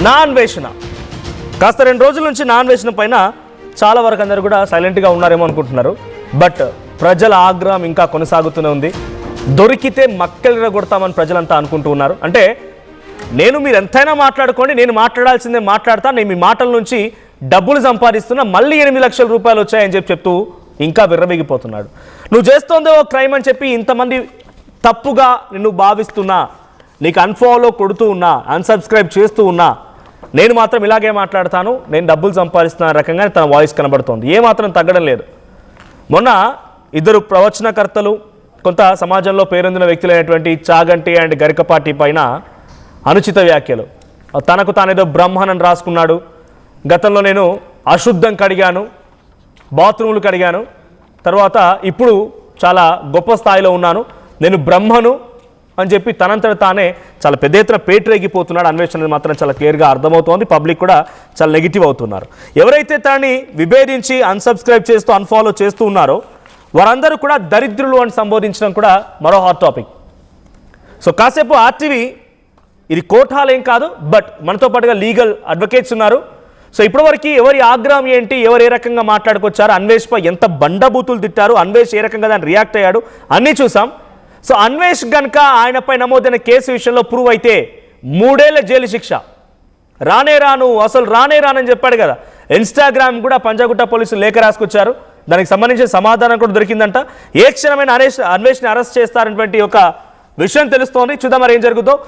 నా అన్వేషణ కాస్త 2 రోజుల నుంచి నా అన్వేషణ పైన చాలా వరకు అందరూ కూడా సైలెంట్గా ఉన్నారేమో అనుకుంటున్నారు. బట్ ప్రజల ఆగ్రహం ఇంకా కొనసాగుతూనే ఉంది. దొరికితే మక్కలు కొడతామని ప్రజలంతా అనుకుంటూ ఉన్నారు. అంటే మీరు ఎంతైనా మాట్లాడుకోండి, నేను మాట్లాడాల్సిందే మాట్లాడతా, నేను మీ మాటల నుంచి డబ్బులు సంపాదిస్తున్నా, మళ్ళీ 8 లక్షల రూపాయలు వచ్చాయని చెప్తూ ఇంకా విర్రవీగిపోతున్నాడు. నువ్వు చేస్తోందే ఓ క్రైమ్ అని చెప్పి ఇంతమంది తప్పుగా నిన్ను భావిస్తున్నా, నీకు అన్ఫాలో కొడుతూ ఉన్నా, అన్సబ్స్క్రైబ్ చేస్తూ ఉన్నా, నేను మాత్రం ఇలాగే మాట్లాడతాను, నేను డబ్బులు సంపాదిస్తున్న రకంగా తన వాయిస్ కనబడుతోంది. ఏమాత్రం తగ్గడం లేదు. మొన్న 2 ప్రవచనకర్తలు, కొంత సమాజంలో పేరొందిన వ్యక్తులైనటువంటి చాగంటి అండ్ గరికపాటి పైన అనుచిత వ్యాఖ్యలు. తనకు తానేదో బ్రహ్మనని రాసుకున్నాడు. గతంలో నేను అశుద్ధం కడిగాను, బాత్రూములు కడిగాను, తర్వాత ఇప్పుడు చాలా గొప్ప స్థాయిలో ఉన్నాను, నేను బ్రహ్మను అని చెప్పి తనంతట తానే చాలా పెద్ద ఎత్తున పేటరేగిపోతున్నాడు. అన్వేషణ మాత్రం చాలా క్లియర్గా అర్థమవుతోంది. పబ్లిక్ కూడా చాలా నెగిటివ్ అవుతున్నారు. ఎవరైతే తనని విభేదించి అన్సబ్స్క్రైబ్ చేస్తూ అన్ఫాలో చేస్తూ ఉన్నారో వారందరూ కూడా దరిద్రులు అని సంబోధించడం కూడా మరో హాట్ టాపిక్. సో కాసేపు ఆర్టీవీ, ఇది కోర్టాలేం కాదు, బట్ మనతో పాటుగా లీగల్ అడ్వకేట్స్ ఉన్నారు. సో ఇప్పటివరకు ఎవరి ఆగ్రహం ఏంటి, ఎవరు ఏ రకంగా మాట్లాడుకొచ్చారు, అన్వేష్పై ఎంత బండబూతులు తిట్టారు, అన్వేష్ ఏ రకంగా దాన్ని రియాక్ట్ అయ్యాడు అన్నీ చూసాం. సో అన్వేష్ కనుక ఆయనపై నమోదైన కేసు విషయంలో ప్రూవ్ అయితే 3 ఏళ్ల జైలు శిక్ష. రానే రానని చెప్పాడు కదా. ఇన్స్టాగ్రామ్ కూడా పంజాగుట్ట పోలీసులు లేఖ రాసుకొచ్చారు. దానికి సంబంధించిన సమాధానం కూడా దొరికిందంట. ఏ క్షణమైన అన్వేష్ని అరెస్ట్ చేస్తారనేటువంటి ఒక విషయం తెలుస్తోంది. చూద్దాం మరి ఏం జరుగుతుందో.